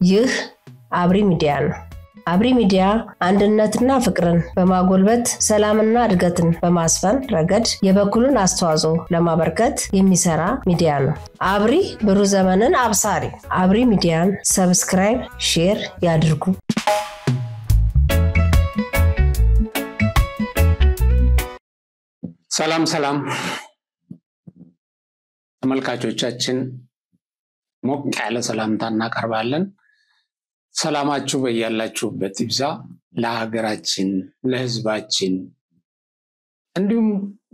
ይህ አብሪ ሚዲያ ነው። አብሪ ሚዲያ አንድነትና ፍቅርን በማጎልበት ሰላምና እድገትን በማስፈን ረገድ የበኩሉን አስተዋጽኦ ለማበርከት የሚሰራ ሚዲያ ነው። አብሪ ብሩህ ዘመንን አብሳሪ። አብሪ ሚዲያን ሰብስክራይብ፣ ሼር ያድርጉ። ሰላም ተመልካቾቻችን ሞቅ ያለ ሰላምታ እናቀርባለን። ሰላማችሁ በእያላችሁበት ይብዛ። ለሀገራችን፣ ለህዝባችን እንዲሁም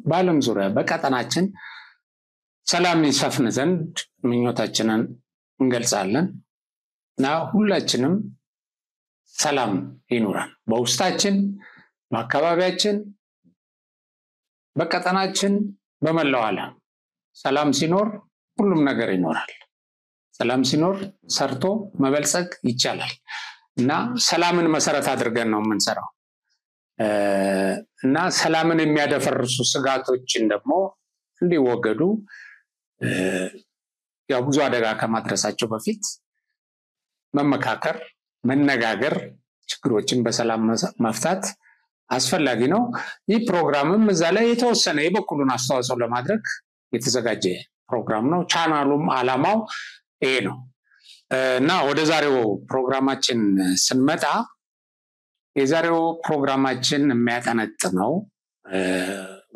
በዓለም ዙሪያ በቀጠናችን ሰላም ይሰፍን ዘንድ ምኞታችንን እንገልጻለን። እና ሁላችንም ሰላም ይኑረን በውስጣችን፣ በአካባቢያችን፣ በቀጠናችን፣ በመላው ዓለም። ሰላም ሲኖር ሁሉም ነገር ይኖራል። ሰላም ሲኖር ሰርቶ መበልጸግ ይቻላል። እና ሰላምን መሰረት አድርገን ነው የምንሰራው። እና ሰላምን የሚያደፈርሱ ስጋቶችን ደግሞ እንዲወገዱ ያው ብዙ አደጋ ከማድረሳቸው በፊት መመካከር፣ መነጋገር፣ ችግሮችን በሰላም መፍታት አስፈላጊ ነው። ይህ ፕሮግራምም እዛ ላይ የተወሰነ የበኩሉን አስተዋጽኦ ለማድረግ የተዘጋጀ ፕሮግራም ነው። ቻናሉም ዓላማው ይሄ ነው። እና ወደ ዛሬው ፕሮግራማችን ስንመጣ የዛሬው ፕሮግራማችን የሚያጠነጥነው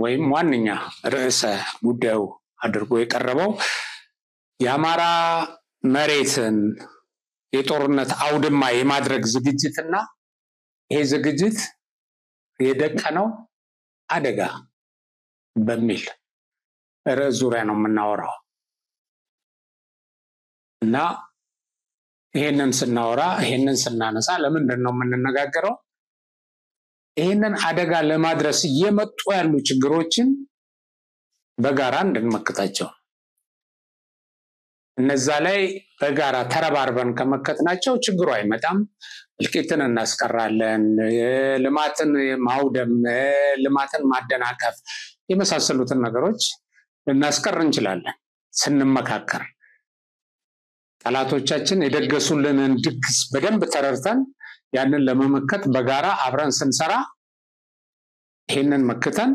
ወይም ዋነኛ ርዕሰ ጉዳዩ አድርጎ የቀረበው የአማራ መሬትን የጦርነት አውድማ የማድረግ ዝግጅትና ይሄ ዝግጅት የደቀነው አደጋ በሚል ርዕስ ዙሪያ ነው የምናወራው። እና ይሄንን ስናነሳ ለምንድን ነው የምንነጋገረው? ይሄንን አደጋ ለማድረስ እየመጡ ያሉ ችግሮችን በጋራ እንድንመክታቸው፣ እነዛ ላይ በጋራ ተረባርበን ከመከትናቸው ችግሩ አይመጣም። እልቂትን እናስቀራለን። ልማትን ማውደም፣ ልማትን ማደናቀፍ የመሳሰሉትን ነገሮች ልናስቀር እንችላለን ስንመካከር። ጠላቶቻችን የደገሱልንን ድግስ በደንብ ተረድተን ያንን ለመመከት በጋራ አብረን ስንሰራ ይሄንን መክተን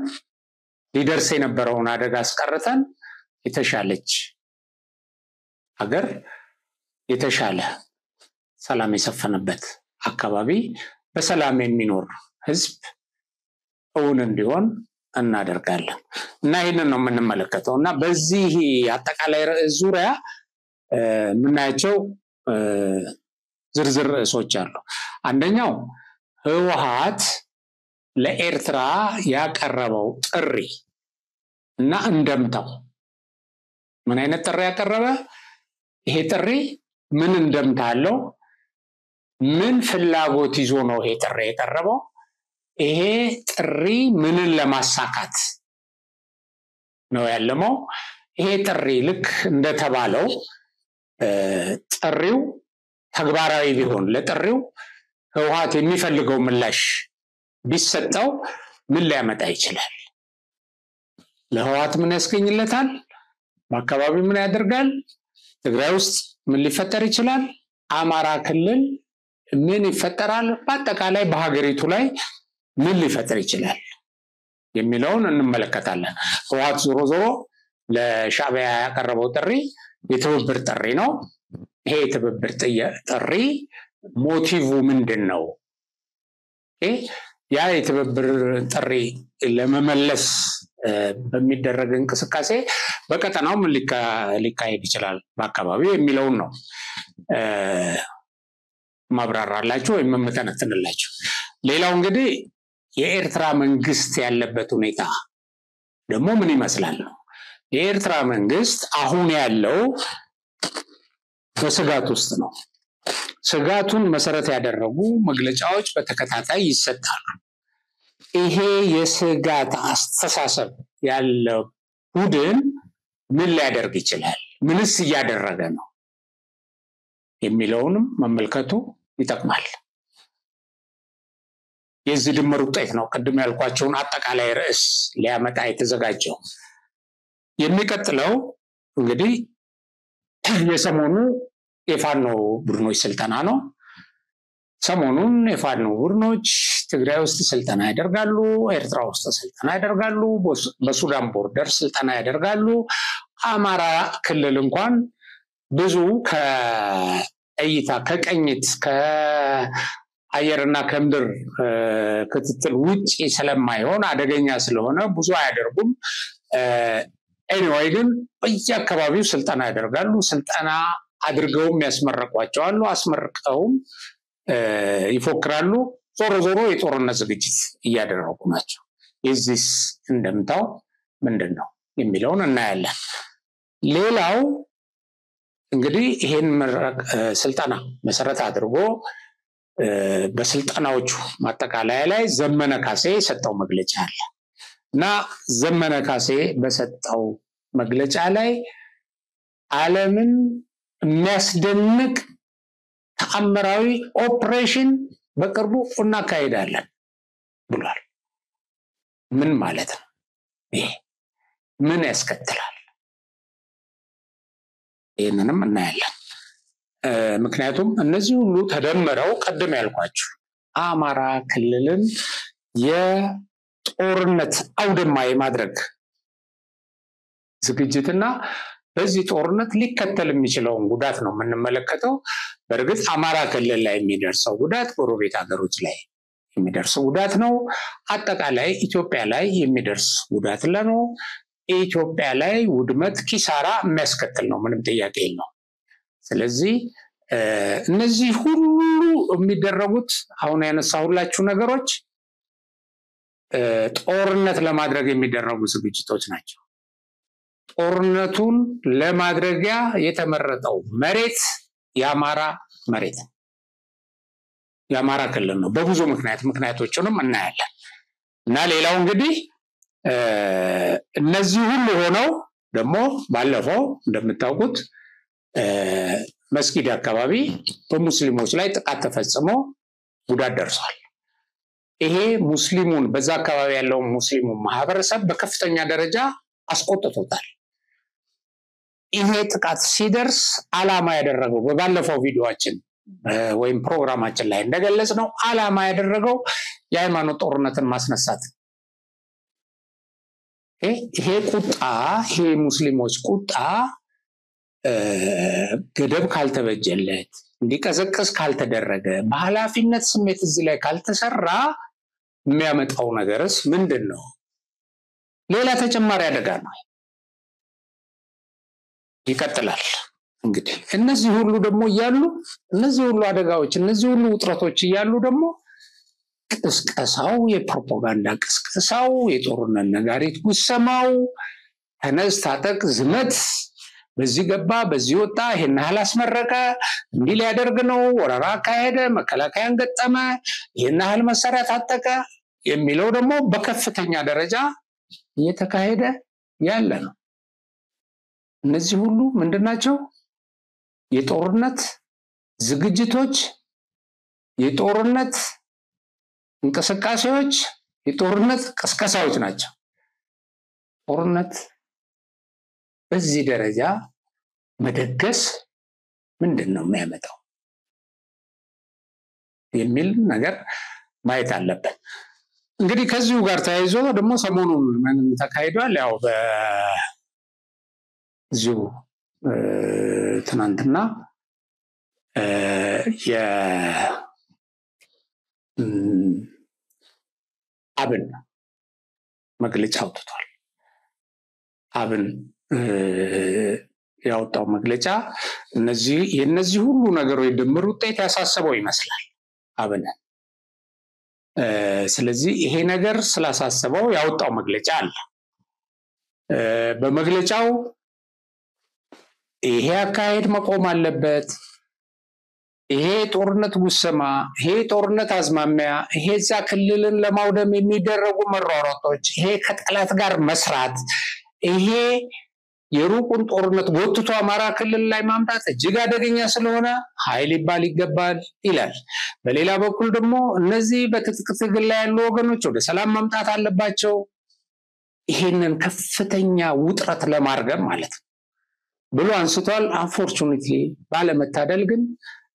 ሊደርስ የነበረውን አደጋ አስቀርተን የተሻለች ሀገር፣ የተሻለ ሰላም የሰፈነበት አካባቢ፣ በሰላም የሚኖር ህዝብ እውን እንዲሆን እናደርጋለን። እና ይሄንን ነው የምንመለከተው። እና በዚህ አጠቃላይ ርዕስ ዙሪያ ምናያቸው ዝርዝር ርዕሶች አሉ። አንደኛው ህወሓት ለኤርትራ ያቀረበው ጥሪ እና እንደምታው ምን አይነት ጥሪ ያቀረበ፣ ይሄ ጥሪ ምን እንደምታ አለው፣ ምን ፍላጎት ይዞ ነው ይሄ ጥሪ የቀረበው፣ ይሄ ጥሪ ምንን ለማሳካት ነው ያለመው፣ ይሄ ጥሪ ልክ እንደተባለው ጥሪው ተግባራዊ ቢሆን፣ ለጥሪው ህወሓት የሚፈልገው ምላሽ ቢሰጠው ምን ሊያመጣ ይችላል፣ ለህወሓት ምን ያስገኝለታል፣ በአካባቢው ምን ያደርጋል፣ ትግራይ ውስጥ ምን ሊፈጠር ይችላል፣ አማራ ክልል ምን ይፈጠራል፣ በአጠቃላይ በሀገሪቱ ላይ ምን ሊፈጠር ይችላል የሚለውን እንመለከታለን። ህወሓት ዞሮ ለሻዕቢያ ያቀረበው ጥሪ የትብብር ጥሪ ነው። ይሄ የትብብር ጥሪ ሞቲቭ ምንድነው? ያ የትብብር ጥሪ ለመመለስ በሚደረግ እንቅስቃሴ በቀጠናው ምን ሊካሄድ ይችላል በአካባቢው የሚለውን ነው ማብራራላችሁ ወይም መተንተንላችሁ። ሌላው እንግዲህ የኤርትራ መንግስት ያለበት ሁኔታ ደግሞ ምን ይመስላል ነው። የኤርትራ መንግስት አሁን ያለው በስጋት ውስጥ ነው። ስጋቱን መሰረት ያደረጉ መግለጫዎች በተከታታይ ይሰጣሉ። ይሄ የስጋት አስተሳሰብ ያለው ቡድን ምን ሊያደርግ ይችላል፣ ምንስ እያደረገ ነው የሚለውንም መመልከቱ ይጠቅማል። የዚህ ድምር ውጤት ነው ቅድም ያልኳቸውን አጠቃላይ ርዕስ ሊያመጣ የተዘጋጀው። የሚቀጥለው እንግዲህ የሰሞኑ የፋኖ ቡድኖች ስልጠና ነው። ሰሞኑን የፋኖ ቡድኖች ትግራይ ውስጥ ስልጠና ያደርጋሉ፣ ኤርትራ ውስጥ ስልጠና ያደርጋሉ፣ በሱዳን ቦርደር ስልጠና ያደርጋሉ። አማራ ክልል እንኳን ብዙ ከእይታ ከቀኝት ከአየርና ከምድር ክትትል ውጪ ስለማይሆን አደገኛ ስለሆነ ብዙ አያደርጉም። ኤኒዌይ ግን በየአካባቢው ስልጠና ያደርጋሉ። ስልጠና አድርገውም ያስመረቋቸው አሉ፣ አስመርቀውም ይፎክራሉ። ዞሮ ዞሮ የጦርነት ዝግጅት እያደረጉ ናቸው። የዚህስ እንደምታው ምንድነው የሚለውን እናያለን። ሌላው እንግዲህ ይሄን ስልጠና መሰረት አድርጎ በስልጠናዎቹ ማጠቃለያ ላይ ዘመነ ካሴ የሰጠው መግለጫ አለ እና ዘመነ ካሴ በሰጠው መግለጫ ላይ ዓለምን የሚያስደንቅ ተአምራዊ ኦፕሬሽን በቅርቡ እናካሄዳለን ብሏል። ምን ማለት ነው? ይሄ ምን ያስከትላል? ይሄንንም እናያለን። ምክንያቱም እነዚህ ሁሉ ተደምረው ቀደም ያልኳችሁ አማራ ክልልን የጦርነት አውድማ የማድረግ ዝግጅትና በዚህ ጦርነት ሊከተል የሚችለውን ጉዳት ነው የምንመለከተው። በእርግጥ አማራ ክልል ላይ የሚደርሰው ጉዳት ጎረቤት ሀገሮች ላይ የሚደርሰው ጉዳት ነው። አጠቃላይ ኢትዮጵያ ላይ የሚደርስ ጉዳት ነው። ኢትዮጵያ ላይ ውድመት ኪሳራ የሚያስከትል ነው፣ ምንም ጥያቄ የለውም። ስለዚህ እነዚህ ሁሉ የሚደረጉት አሁን ያነሳሁላችሁ ነገሮች ጦርነት ለማድረግ የሚደረጉ ዝግጅቶች ናቸው። ጦርነቱን ለማድረጊያ የተመረጠው መሬት የአማራ መሬት የአማራ ክልል ነው በብዙ ምክንያቶችንም እናያለን። እና ሌላው እንግዲህ እነዚህ ሁሉ ሆነው ደግሞ ባለፈው እንደምታውቁት መስጊድ አካባቢ በሙስሊሞች ላይ ጥቃት ተፈጽሞ ጉዳት ደርሷል። ይሄ ሙስሊሙን በዛ አካባቢ ያለው ሙስሊሙ ማህበረሰብ በከፍተኛ ደረጃ አስቆጥቶታል። ይሄ ጥቃት ሲደርስ ዓላማ ያደረገው በባለፈው ቪዲዮአችን ወይም ፕሮግራማችን ላይ እንደገለጽነው ዓላማ ያደረገው የሃይማኖት ጦርነትን ማስነሳት። ይሄ ቁጣ ይሄ ሙስሊሞች ቁጣ ገደብ ካልተበጀለት እንዲቀዘቅዝ ካልተደረገ በኃላፊነት ስሜት እዚህ ላይ ካልተሰራ የሚያመጣው ነገርስ ምንድነው? ሌላ ተጨማሪ አደጋ ነው። ይቀጥላል። እንግዲህ እነዚህ ሁሉ ደግሞ እያሉ እነዚህ ሁሉ አደጋዎች እነዚህ ሁሉ ውጥረቶች እያሉ ደግሞ ቅስቀሳው የፕሮፓጋንዳ ቅስቀሳው የጦርነት ነጋሪት ጉሰማው ተነስ ታጠቅ ዝመት በዚህ ገባ በዚህ ወጣ ይሄን ያህል አስመረቀ እንዲህ ሊያደርግ ነው ወረራ ካሄደ መከላከያን ገጠመ ይሄን ያህል መሳሪያ ታጠቀ የሚለው ደግሞ በከፍተኛ ደረጃ እየተካሄደ ያለ ነው። እነዚህ ሁሉ ምንድናቸው? የጦርነት ዝግጅቶች፣ የጦርነት እንቅስቃሴዎች፣ የጦርነት ቅስቀሳዎች ናቸው። ጦርነት በዚህ ደረጃ መደገስ ምንድነው የሚያመጣው የሚል ነገር ማየት አለብን። እንግዲህ ከዚሁ ጋር ተያይዞ ደግሞ ሰሞኑን ምን ተካሂዷል? ያው በዚሁ ትናንትና አብን መግለጫ አውጥቷል። አብን ያወጣው መግለጫ የነዚህ ሁሉ ነገሮች ድምር ውጤት ያሳሰበው ይመስላል አብን። ስለዚህ ይሄ ነገር ስላሳሰበው ያወጣው መግለጫ አለ። በመግለጫው ይሄ አካሄድ መቆም አለበት፣ ይሄ ጦርነት ጉሰማ፣ ይሄ ጦርነት አዝማሚያ፣ ይሄ ዛ ክልልን ለማውደም የሚደረጉ መሯሯጦች፣ ይሄ ከጠላት ጋር መስራት፣ ይሄ የሩቁን ጦርነት ጎትቶ አማራ ክልል ላይ ማምጣት እጅግ አደገኛ ስለሆነ ኃይል ይባል ይገባል ይላል። በሌላ በኩል ደግሞ እነዚህ በትጥቅ ትግል ላይ ያሉ ወገኖች ወደ ሰላም ማምጣት አለባቸው። ይሄንን ከፍተኛ ውጥረት ለማርገብ ማለት ነው። ብሎ አንስቷል። አንፎርቹኔትሊ ባለመታደል ግን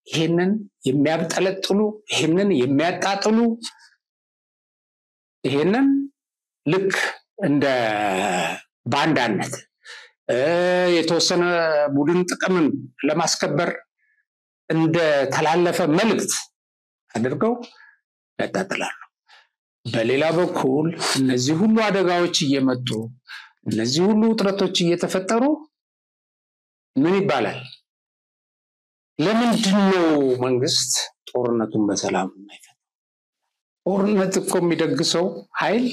ይሄንን የሚያብጠለጥሉ ይሄንን የሚያጣጥሉ ይሄንን ልክ እንደ ባንዳነት የተወሰነ ቡድን ጥቅምን ለማስከበር እንደ ተላለፈ መልእክት አድርገው ያጣጥላሉ። በሌላ በኩል እነዚህ ሁሉ አደጋዎች እየመጡ እነዚህ ሁሉ ውጥረቶች እየተፈጠሩ ምን ይባላል? ለምንድነው መንግስት ጦርነቱን በሰላም የማይፈታው? ጦርነት እኮ የሚደግሰው ኃይል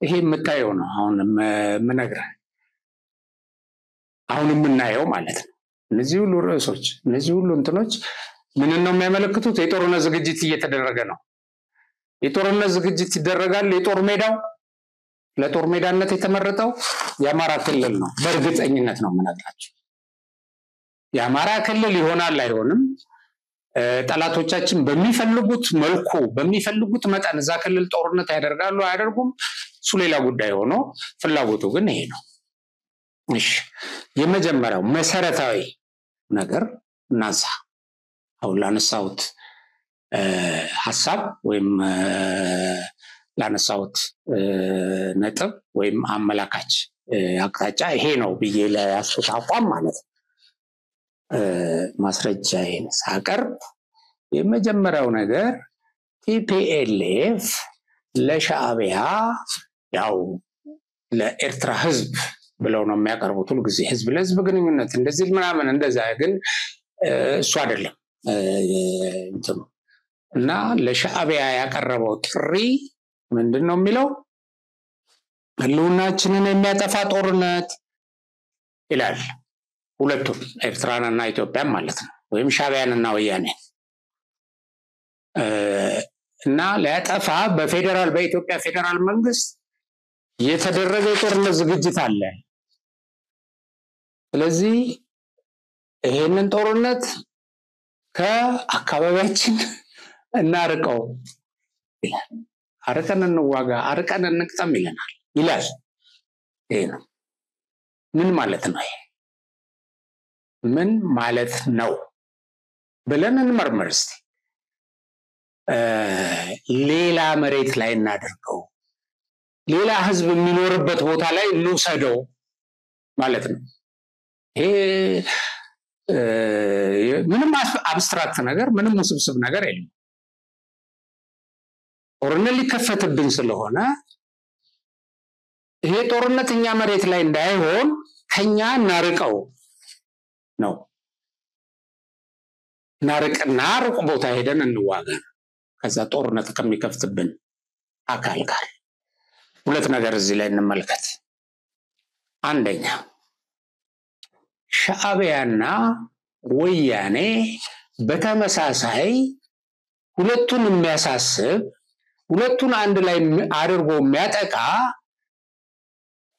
ይሄ የምታየው ነው። አሁን የምናየው ማለት ነው። እነዚህ ሁሉ ርዕሶች እነዚህ ሁሉ እንትኖች ምን ነው የሚያመለክቱት? የጦርነት ዝግጅት እየተደረገ ነው። የጦርነት ዝግጅት ይደረጋል። የጦር ሜዳው ለጦር ሜዳነት የተመረጠው የአማራ ክልል ነው። በእርግጠኝነት ነው የምነግራችሁ። የአማራ ክልል ይሆናል አይሆንም ጠላቶቻችን በሚፈልጉት መልኩ በሚፈልጉት መጠን እዛ ክልል ጦርነት ያደርጋሉ አያደርጉም እሱ ሌላ ጉዳይ ሆኖ ፍላጎቱ ግን ይሄ ነው። እሺ የመጀመሪያው መሰረታዊ ነገር እናንሳ። አሁን ላነሳሁት ሐሳብ ወይም ላነሳሁት ነጥብ ወይም አመላካች አቅጣጫ ይሄ ነው ብዬ ለያስኩት አቋም ማለት ነው። ማስረጃዬን ሳቀርብ የመጀመሪያው ነገር ቲፒኤልኤፍ ለሻዕቢያ ያው ለኤርትራ ህዝብ ብለው ነው የሚያቀርቡት ሁሉ ጊዜ ህዝብ ለህዝብ ግንኙነት እንደዚህ ምናምን እንደዛ ግን እሱ አይደለም እንትኑ እና ለሻዕቢያ ያቀረበው ጥሪ ምንድነው የሚለው? ህልውናችንን የሚያጠፋ ጦርነት ይላል። ሁለቱም ኤርትራና ኢትዮጵያ ማለት ነው ወይም ሻዕቢያንና ወያኔ እና ለያጠፋ በፌደራል በኢትዮጵያ ፌደራል መንግስት የተደረገ ጦርነት ዝግጅት አለ። ስለዚህ ይሄንን ጦርነት ከአካባቢያችን እናርቀው ይላል። አርቀን እንዋጋ አርቀን እንቅጠም ይላል። ይሄ ነው። ምን ማለት ነው? ምን ማለት ነው ብለን እንመርምር እስቲ። ሌላ መሬት ላይ እናደርገው ሌላ ህዝብ የሚኖርበት ቦታ ላይ እንውሰደው ማለት ነው። ይሄ ምንም አብስትራክት ነገር ምንም ውስብስብ ነገር የለም። ጦርነት ሊከፈትብን ስለሆነ ይሄ ጦርነት እኛ መሬት ላይ እንዳይሆን ከኛ እናርቀው ነው። ናርቅና ሩቅ ቦታ ሄደን እንዋጋ ከዛ ጦርነት ከሚከፍትብን አካል ጋር። ሁለት ነገር እዚህ ላይ እንመልከት። አንደኛ ሻዕቢያና ወያኔ በተመሳሳይ ሁለቱን የሚያሳስብ ሁለቱን አንድ ላይ አድርጎ የሚያጠቃ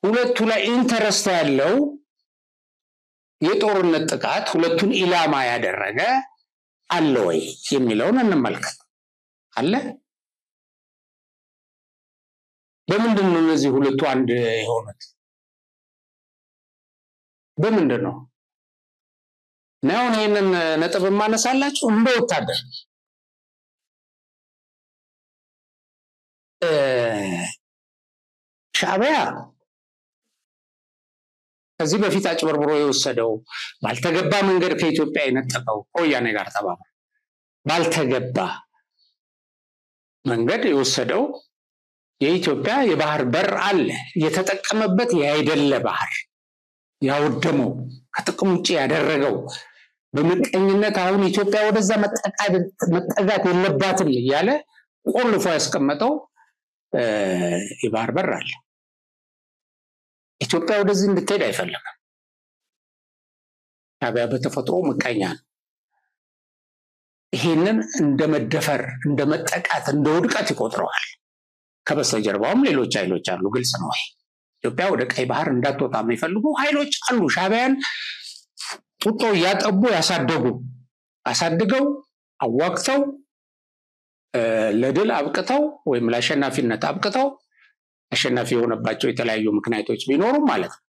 ሁለቱ ላይ ኢንተረስት ያለው የጦርነት ጥቃት ሁለቱን ኢላማ ያደረገ አለ ወይ የሚለውን እንመልከት። አለ? በምንድን ነው እነዚህ ሁለቱ አንድ የሆኑት? በምንድን ነው? ነው ይሄንን ነጥብ ማነሳላችሁ እንደ ወታደር ሻዕቢያ ከዚህ በፊት አጭበርብሮ የወሰደው ባልተገባ መንገድ ከኢትዮጵያ የነጠቀው ወያኔ ጋር ተባብሮ ባልተገባ መንገድ የወሰደው የኢትዮጵያ የባህር በር አለ የተጠቀመበት ያይደለ ባህር ያወደመው ከጥቅም ውጪ ያደረገው በመቀኝነት አሁን ኢትዮጵያ ወደዛ መጠጋት የለባትም እያለ ቆልፎ ያስቀመጠው የባህር በር አለ። ኢትዮጵያ ወደዚህ እንድትሄድ አይፈልግም። ሻዕቢያ በተፈጥሮ መቀኛ ነው። ይሄንን እንደመደፈር እንደመጠቃት እንደውድቀት ይቆጥረዋል። ከበስተጀርባውም ሌሎች ኃይሎች አሉ። ግልጽ ነው። ኢትዮጵያ ወደ ቀይ ባህር እንዳትወጣ የሚፈልጉ ኃይሎች አሉ። ሻዕቢያን ጡጦ ያጠቡ አሳድገው አዋቅተው ለድል አብቅተው ወይም ለአሸናፊነት አብቅተው አሸናፊ የሆነባቸው የተለያዩ ምክንያቶች ቢኖሩም ማለት ነው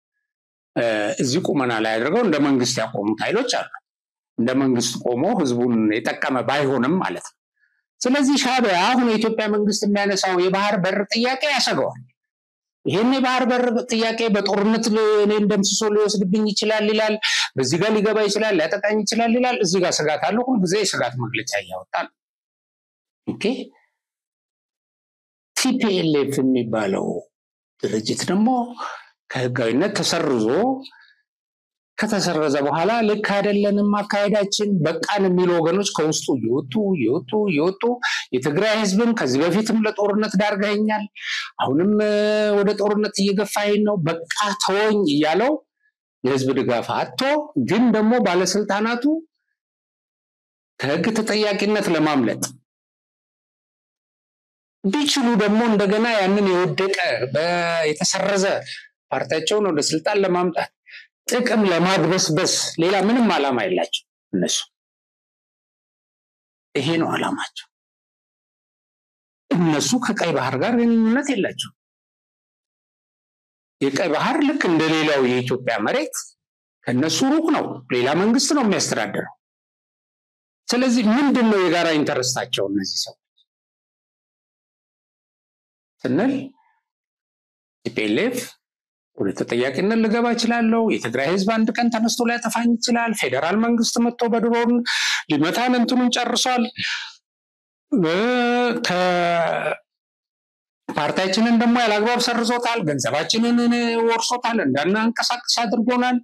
እዚህ ቁመና ላይ አድርገው እንደ መንግስት ያቆሙት ኃይሎች አሉ። እንደ መንግስት ቆሞ ህዝቡን የጠቀመ ባይሆንም ማለት ነው። ስለዚህ ሻዕቢያ አሁን የኢትዮጵያ መንግስት የሚያነሳው የባህር በር ጥያቄ ያሰጋዋል። ይሄን የባህር በር ጥያቄ በጦርነት እኔን ደምስሶ ሊወስድብኝ ይችላል ይላል። በዚህ ጋር ሊገባ ይችላል፣ ሊያጠቃኝ ይችላል ይላል። እዚህ ጋር ስጋት አለ። ሁሉ ጊዜ ስጋት መግለጫ ያወጣል። ኦኬ ቲፒኤልኤፍ የሚባለው ድርጅት ደግሞ ከህጋዊነት ተሰርዞ ከተሰረዘ በኋላ ልክ አይደለንም አካሄዳችን በቃን የሚሉ ወገኖች ከውስጡ ይወጡ የትግራይ ህዝብም ከዚህ በፊትም ለጦርነት ዳርገኛል፣ አሁንም ወደ ጦርነት እየገፋኝ ነው፣ በቃ ተወኝ እያለው የህዝብ ድጋፍ አጥቶ ግን ደግሞ ባለስልጣናቱ ከህግ ተጠያቂነት ለማምለጥ ቢችሉ ደግሞ እንደገና ያንን የወደቀ የተሰረዘ ፓርቲያቸውን ወደ ስልጣን ለማምጣት ጥቅም ለማግበስበስ ሌላ ምንም ዓላማ የላቸው እነሱ። ይሄ ነው ዓላማቸው። እነሱ ከቀይ ባህር ጋር ግንኙነት የላቸው። የቀይ ባህር ልክ እንደሌላው የኢትዮጵያ መሬት ከነሱ ሩቅ ነው። ሌላ መንግስት ነው የሚያስተዳድረው። ስለዚህ ምንድነው የጋራ ኢንተረስታቸው እነዚህ ሰዎች ስንል ቲፒኤልኤፍ ወደ ተጠያቂነት ልገባ ይችላል። የትግራይ ህዝብ አንድ ቀን ተነስቶ ሊያጠፋኝ ይችላል። ፌደራል መንግስት መጥቶ በድሮን ሊመታን እንትኑን ጨርሷል። ፓርቲያችንን ደግሞ ያላግባብ ሰርዞታል። ገንዘባችንን ወርሶታል። እንዳናንቀሳቀስ አድርጎናል።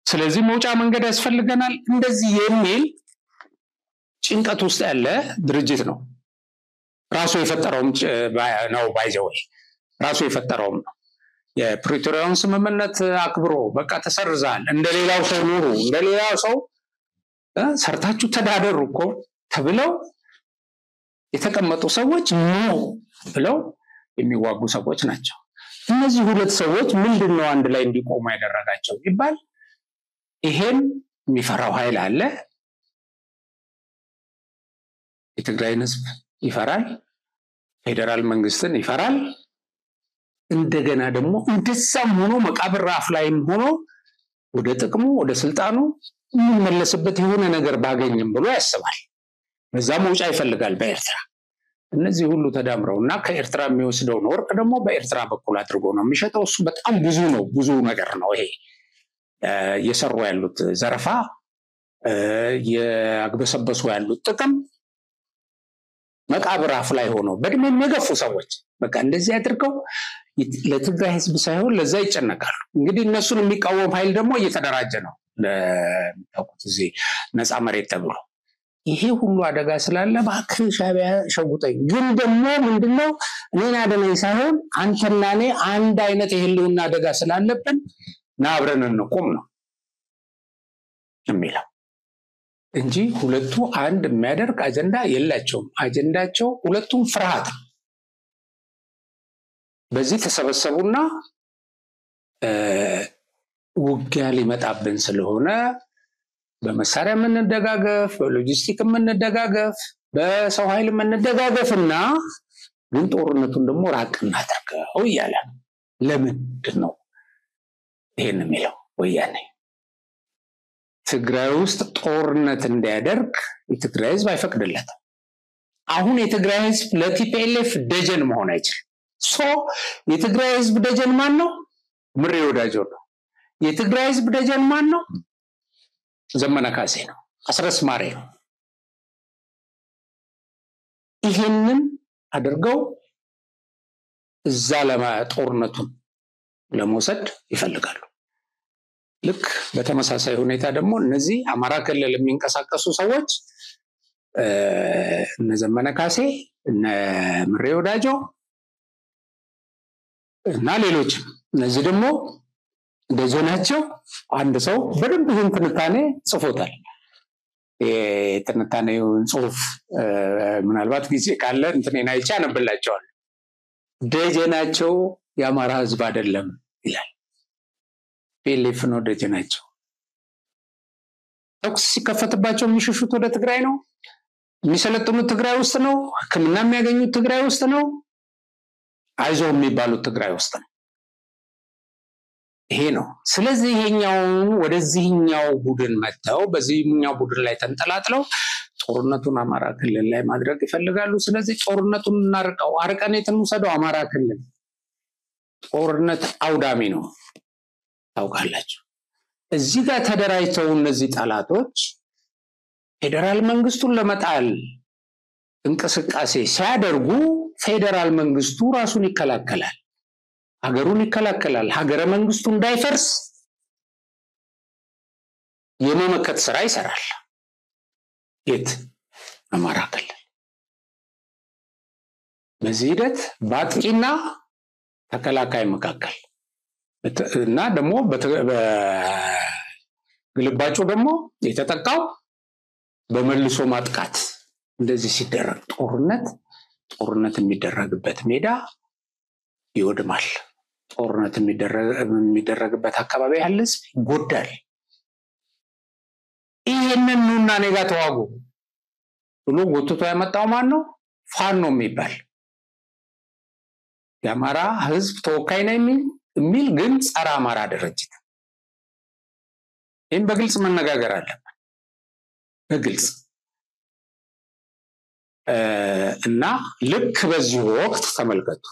ስለዚህ መውጫ መንገድ ያስፈልገናል። እንደዚህ የሚል ጭንቀት ውስጥ ያለ ድርጅት ነው። ራሱ የፈጠረውም ነው ባይዘው ራሱ የፈጠረውም ነው። የፕሪቶሪያውን ስምምነት አክብሮ በቃ ተሰርዛል፣ እንደሌላው ሰው ኑሩ፣ እንደሌላው ሰው ሰርታችሁ ተዳደሩ እኮ ተብለው የተቀመጡ ሰዎች ነው ብለው የሚዋጉ ሰዎች ናቸው። እነዚህ ሁለት ሰዎች ምንድነው አንድ ላይ እንዲቆሙ ያደረጋቸው ይባል? ይሄን የሚፈራው ኃይል አለ። የትግራይን ህዝብ ይፈራል፣ ፌደራል መንግስትን ይፈራል። እንደገና ደግሞ እንደዛም ሆኖ መቃብር ራፍ ላይም ሆኖ ወደ ጥቅሙ ወደ ስልጣኑ የሚመለስበት የሆነ ነገር ባገኝም ብሎ ያስባል። በዛ መውጫ ይፈልጋል በኤርትራ። እነዚህ ሁሉ ተዳምረውና ከኤርትራ የሚወስደውን ወርቅ ደግሞ በኤርትራ በኩል አድርጎ ነው የሚሸጠው። እሱ በጣም ብዙ ነው፣ ብዙ ነገር ነው። ይሄ እየሰሩ ያሉት ዘረፋ፣ የአግበሰበሱ ያሉት ጥቅም መቃብር አፍ ላይ ሆኖ በእድሜ የሚገፉ ሰዎች በቃ እንደዚህ አድርገው ለትግራይ ህዝብ ሳይሆን ለዛ ይጨነቃሉ። እንግዲህ እነሱን የሚቃወም ኃይል ደግሞ እየተደራጀ ነው ለምታውቁት እዚህ ነፃ መሬት ተብሎ። ይሄ ሁሉ አደጋ ስላለ እባክህ ሻዕቢያ ሸጉጠኝ፣ ግን ደግሞ ምንድነው እኔን አደነኝ ሳይሆን አንተና እኔ አንድ አይነት የህልውና አደጋ ስላለብን ና አብረን እንቆም ነው የሚለው እንጂ ሁለቱ አንድ የሚያደርግ አጀንዳ የላቸውም። አጀንዳቸው ሁለቱም ፍርሃት። በዚህ ተሰበሰቡና ውጊያ ሊመጣብን ስለሆነ በመሳሪያ የምንደጋገፍ፣ በሎጂስቲክ የምንደጋገፍ፣ በሰው ኃይል የምንደጋገፍና ግን ጦርነቱን ደግሞ ራቅ እናድርገው እያለ ነው። ለምንድን ነው ይሄን የሚለው? ወያኔ ትግራይ ውስጥ ጦርነት እንዲያደርግ የትግራይ ህዝብ አይፈቅድለትም። አሁን የትግራይ ህዝብ ለቲፒኤልኤፍ ደጀን መሆን አይችልም። የትግራይ ህዝብ ደጀን ማን ነው? ምሬ ወዳጆ ነው። የትግራይ ህዝብ ደጀን ማን ነው? ዘመነ ካሴ ነው፣ አስረስ ማሬ ነው። ይሄንን አድርገው እዛ ጦርነቱን ለመውሰድ ይፈልጋሉ። ልክ በተመሳሳይ ሁኔታ ደግሞ እነዚህ አማራ ክልል የሚንቀሳቀሱ ሰዎች እነ ዘመነ ካሴ፣ እነ ምሬ ወዳጆ እና ሌሎች እነዚህ ደግሞ ደጀናቸው አንድ ሰው በደንብ ይህን ትንታኔ ጽፎታል። የትንታኔውን ጽሁፍ ምናልባት ጊዜ ካለ እንትኔን አይቼ አነብላቸዋለሁ። ደጀናቸው የአማራ ህዝብ አይደለም ይላል። ፒኤልኤፍ ነው ደጀናቸው። ተኩስ ሲከፈትባቸው የሚሸሹት ወደ ትግራይ ነው፣ የሚሰለጥኑት ትግራይ ውስጥ ነው፣ ሕክምና የሚያገኙት ትግራይ ውስጥ ነው፣ አይዞህ የሚባሉት ትግራይ ውስጥ ነው። ይሄ ነው ስለዚህ ይሄኛው ወደዚህኛው ቡድን መተው በዚህኛው ቡድን ላይ ተንጠላጥለው ጦርነቱን አማራ ክልል ላይ ማድረግ ይፈልጋሉ ስለዚህ ጦርነቱን እናርቀው አርቀን የተንሰደው አማራ ክልል ጦርነት አውዳሚ ነው ታውቃላችሁ እዚህ ጋር ተደራጅተው እነዚህ ጠላቶች ፌደራል መንግስቱን ለመጣል እንቅስቃሴ ሲያደርጉ ፌደራል መንግስቱ ራሱን ይከላከላል ሀገሩን ይከላከላል ሀገረ መንግስቱ እንዳይፈርስ የመመከት ስራ ይሰራል የት አማራ ክልል በዚህ ሂደት ባጥቂና ተከላካይ መካከል እና ደግሞ በግልባጩ ደግሞ የተጠቃው በመልሶ ማጥቃት እንደዚህ ሲደረግ ጦርነት የሚደረግበት ሜዳ ይወድማል ጦርነት የሚደረግበት አካባቢ ያለስ ይጎዳል ይሄንን ነውና ነገ ተዋጉ ብሎ ጎትቶ ያመጣው ማን ነው ፋኖ የሚባል የአማራ ህዝብ ተወካይ ነኝ የሚል ግን ጸረ አማራ ድርጅት ይሄን በግልጽ መነጋገር አለበት በግልጽ እና ልክ በዚህ ወቅት ተመልከቱ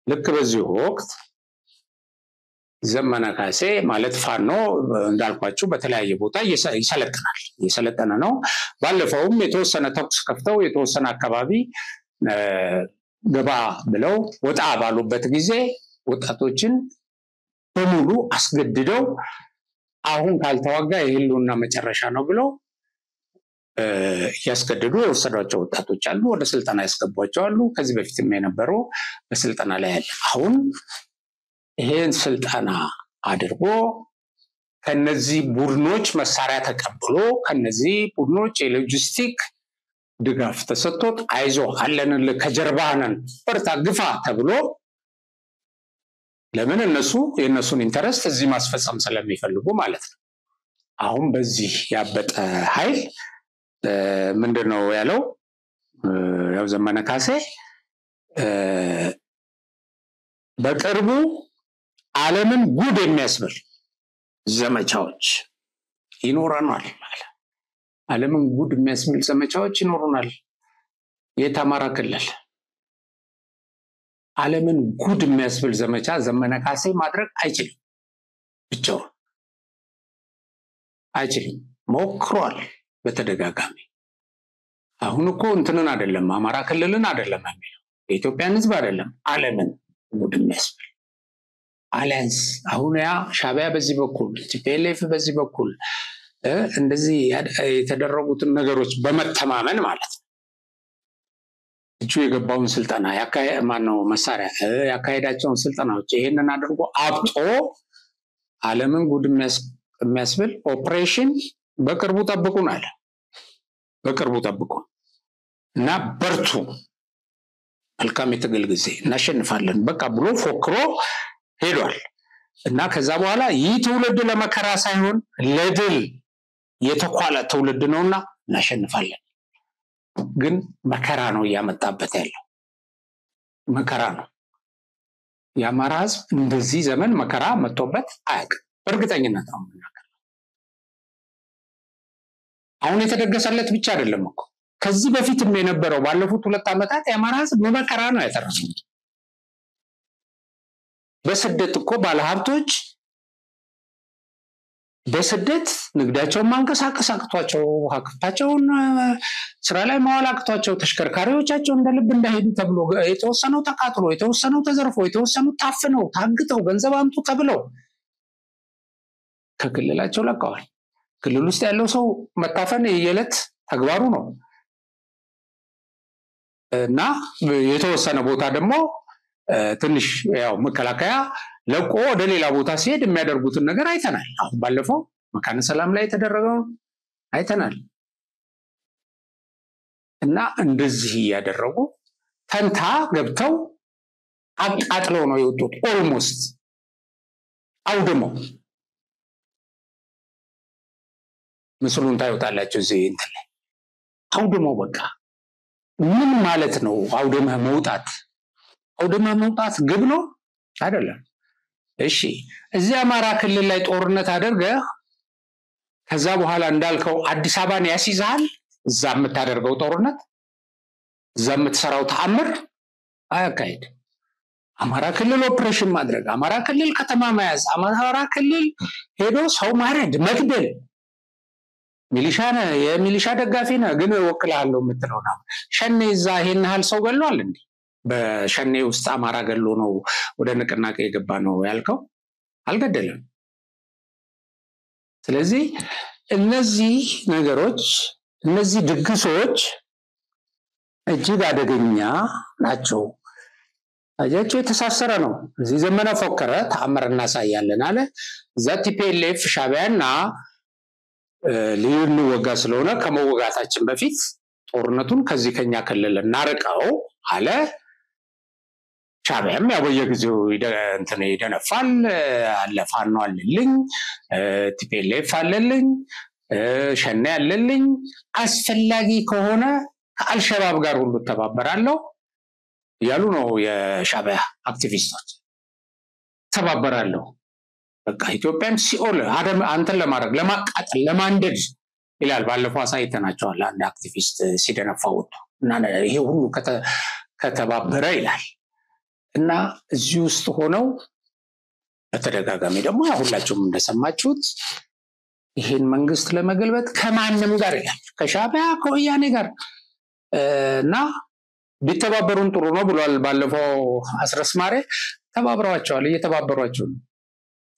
ልክ በዚህ ወቅት ዘመነ ካሴ ማለት ፋኖ እንዳልኳችሁ በተለያየ ቦታ እየሰለጠነ ነው ባለፈውም የተወሰነ ተኩስ ከፍተው የተወሰነ አካባቢ ገባ ብለው ወጣ ባሉበት ጊዜ ወጣቶችን በሙሉ አስገድደው አሁን ካልተዋጋ የህልውና መጨረሻ ነው ብለው ያስገድዱ የወሰዷቸው ወጣቶች አሉ ወደ ስልጣና ያስገቧቸው አሉ ከዚህ በፊትም የነበሩ በስልጣና ላይ ያለ አሁን ይሄን ስልጣና አድርጎ ከነዚህ ቡድኖች መሳሪያ ተቀብሎ ከነዚህ ቡድኖች የሎጂስቲክ ድጋፍ ተሰጥቶት አይዞ አለንን ከጀርባነን በርታ ግፋ ተብሎ ለምን እነሱ የነሱን ኢንተረስት እዚህ ማስፈጸም ስለሚፈልጉ ማለት ነው አሁን በዚህ ያበጠ ኃይል ምንድነው ያለው ያው ዘመነ ካሴ በቅርቡ ዓለምን ጉድ የሚያስብል ዘመቻዎች ይኖራናል ማለት ዓለምን ጉድ የሚያስብል ዘመቻዎች ይኖሩናል የታማራ ክልል ዓለምን ጉድ የሚያስብል ዘመቻ ዘመነ ካሴ ማድረግ አይችልም ብቻው አይችልም ሞክሯል በተደጋጋሚ አሁን እኮ እንትንን አይደለም አማራ ክልልን አይደለም የሚለው የኢትዮጵያን ህዝብ አይደለም ዓለምን ጉድ የሚያስብል አላንስ አሁን ያ ሻቢያ በዚህ በኩል ቲፒኤልኤፍ በዚህ በኩል እንደዚህ የተደረጉትን ነገሮች በመተማመን ማለት ነው እጁ የገባውን ስልጣና ማነው መሳሪያ ያካሄዳቸውን ስልጣናዎች ይሄንን አድርጎ አብጦ ዓለምን ጉድ የሚያስብል ኦፕሬሽን በቅርቡ ጠብቁናል በቅርቡ ጠብቁ እና በርቱ መልካም የትግል ጊዜ እናሸንፋለን በቃ ብሎ ፎክሮ ሄዷል እና ከዛ በኋላ ይህ ትውልድ ለመከራ ሳይሆን ለድል የተኳለ ትውልድ ነውና እናሸንፋለን ግን መከራ ነው ያመጣበት ያለው መከራ ነው የአማራ ህዝብ እንደዚህ ዘመን መከራ መጥቶበት አያውቅም በእርግጠኝነት ነው የምናገረው አሁን የተደገሰለት ብቻ አይደለም እኮ ከዚህ በፊትም የነበረው ባለፉት 2 አመታት የአማራ ህዝብ መከራ ነው ያተረፈው በስደት እኮ ባለሀብቶች በስደት ንግዳቸውን ማንቀሳቀስ አቅቷቸው ሀብታቸውን ስራ ላይ ማዋል አቅቷቸው ተሽከርካሪዎቻቸው እንደልብ እንዳይሄዱ ተብሎ የተወሰነው ተቃጥሎ የተወሰነው ተዘርፎ የተወሰነው ታፍነው ታግተው ገንዘብ አምጡ ተብለው ከክልላቸው ለቀዋል ክልል ውስጥ ያለው ሰው መታፈን የየለት ተግባሩ ነው እና የተወሰነ ቦታ ደግሞ ትንሽ ያው መከላከያ ለቆ ወደ ሌላ ቦታ ሲሄድ የሚያደርጉትን ነገር አይተናል አሁን ባለፈው መካነ ሰላም ላይ ተደረገው አይተናል እና እንደዚህ ያደረጉ ተንታ ገብተው አቃጥለው ነው የወጡት ኦልሞስት አውደመው ምስሉን ታዩታላችሁ እዚህ እንትን ላይ አውደመው በቃ ምን ማለት ነው አውደመህ መውጣት ግብ ነው አይደለም እሺ እዚህ አማራ ክልል ላይ ጦርነት አደረገ ከዛ በኋላ እንዳልከው አዲስ አበባን ያስይዛል እዛ የምታደርገው ጦርነት እዛ የምትሰራው ተአምር አያካሂድ አማራ ክልል ኦፕሬሽን ማድረግ አማራ ክልል ከተማ መያዝ አማራ ክልል ሄዶ ሰው ማረድ መግደል ሚሊሻና የሚሊሻ ደጋፊ ነው ግን ወክላለሁ የምትለው ነው ሸኔ እዛ ይሄን ያህል ሰው ገሏል እንዴ በሸኔ ውስጥ አማራ ገሎ ነው ወደ ንቅናቄ የገባ ነው ያልከው አልገደለም ስለዚህ እነዚህ ነገሮች እነዚህ ድግሶች እጅግ አደገኛ ናቸው አያቸው የተሳሰረ ነው እዚህ ዘመነ ፎከረ ተአምርና ሳያለን አለ ዛቲፒኤልኤፍ ሻቢያና ሊዩን ወጋ ስለሆነ ከመወጋታችን በፊት ጦርነቱን ከዚህ ከኛ ክልል እናርቀው አለ ሻቢያም ያበየጊዜው እንትን ይደነፋል አለፋን ነው አለልኝ ቲፒኤልኤፍ አለልኝ ሸኔ አለልኝ አስፈላጊ ከሆነ ከአልሸባብ ጋር ሁሉ ተባበራለሁ ያሉ ነው የሻቢያ አክቲቪስቶች ተባበራለሁ በቃ ኢትዮጵያን ሲኦል አደም አንተን ለማድረግ ለማቃጠል ለማንደድ ይላል ባለፈው አሳይተናቸዋል አንድ አክቲቪስት ሲደነፋው እና ይሄ ሁሉ ከተባበረ ይላል እና እዚህ ውስጥ ሆነው በተደጋጋሚ ደግሞ ሁላችሁም እንደሰማችሁት ይሄን መንግስት ለመገልበጥ ከማንም ጋር ይላል ከሻቢያ ከወያኔ ጋር እና ቢተባበሩን ጥሩ ነው ብሏል ባለፈው አስረስማሬ ተባብረዋቸዋል እየተባበሯቸው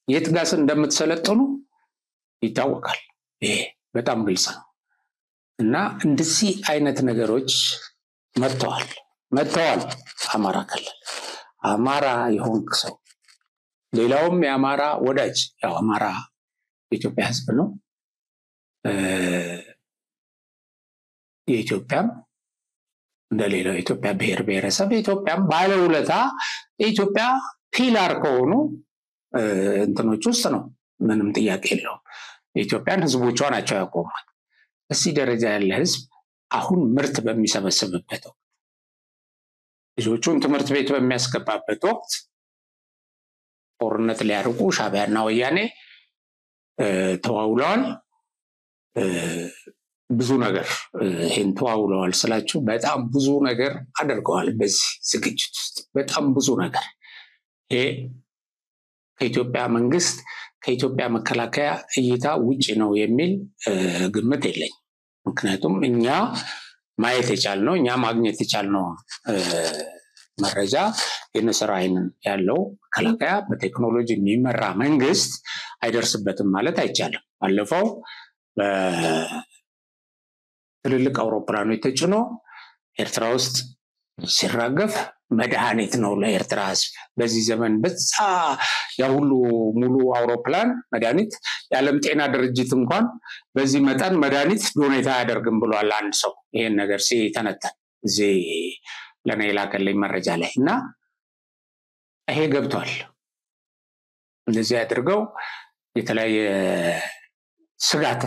የት ጋስ እንደምትሰለጥኑ ይታወቃል ይሄ በጣም ግልጽ ነው እና እንደዚህ አይነት ነገሮች መጥተዋል አማራ ክልል አማራ ይሆንክ ሰው ሌላውም የአማራ ወዳጅ ያው አማራ የኢትዮጵያ ህዝብ ነው የኢትዮጵያም እንደሌላው የኢትዮጵያ ብሔር ብሔረሰብ የኢትዮጵያም ባለውለታ የኢትዮጵያ ፒላር ከሆኑ እንትኖች ውስጥ ነው ምንም ጥያቄ የለውም የኢትዮጵያን ህዝቦቿ ናቸው ያቆማል እዚህ ደረጃ ያለ ህዝብ አሁን ምርት በሚሰበስብበት ወቅት ልጆቹን ትምህርት ቤት በሚያስገባበት ወቅት ጦርነት ሊያርቁ ሻቢያና ወያኔ ተዋውለዋል ብዙ ነገር ይሄን ተዋውለዋል ስላችሁ በጣም ብዙ ነገር አድርገዋል በዚህ ዝግጅት ውስጥ በጣም ብዙ ነገር ይሄ ከኢትዮጵያ መንግስት ከኢትዮጵያ መከላከያ እይታ ውጪ ነው የሚል ግምት የለኝ ምክንያቱም እኛ ማየት የቻልነው እኛ ማግኘት የቻልነው መረጃ የነሰራይን ያለው መከላከያ በቴክኖሎጂ የሚመራ መንግስት አይደርስበትም ማለት አይቻልም ባለፈው በትልልቅ አውሮፕላኖች ተጭኖ ኤርትራ ውስጥ ሲራገፍ መድኃኒት ነው ለኤርትራ ህዝብ በዚህ ዘመን በዛ ያሁሉ ሙሉ አውሮፕላን መድኃኒት የዓለም ጤና ድርጅት እንኳን በዚህ መጠን መድኃኒት ዶኔት አያደርግም ብሏል አንድ ሰው ይሄን ነገር ሲተነተን እዚህ ለኔ ላከልኝ መረጃ ላይ እና ይሄ ገብቷል እንደዚህ ያድርገው የተለያየ ስጋት